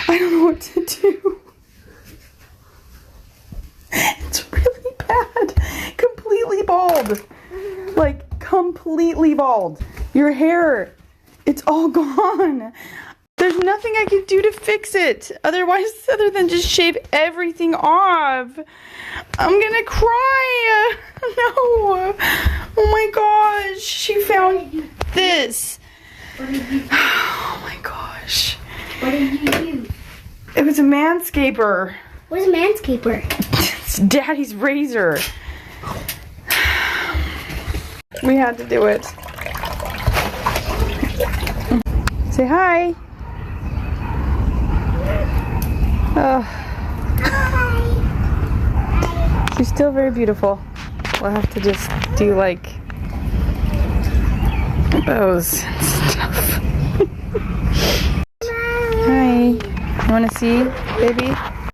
I don't know what to do. It's really bad. Completely bald. Like, completely bald. Your hair, it's all gone. There's nothing I can do to fix it. Other than just shave everything off. I'm gonna cry. No. Oh my gosh. She found this. What did you do? Oh my gosh. What did you do? It was a manscaper. What is a manscaper? It's Daddy's razor. We had to do it. Say hi. She's still very beautiful. We'll have to just do like bows and stuff. Hi. You want to see, baby?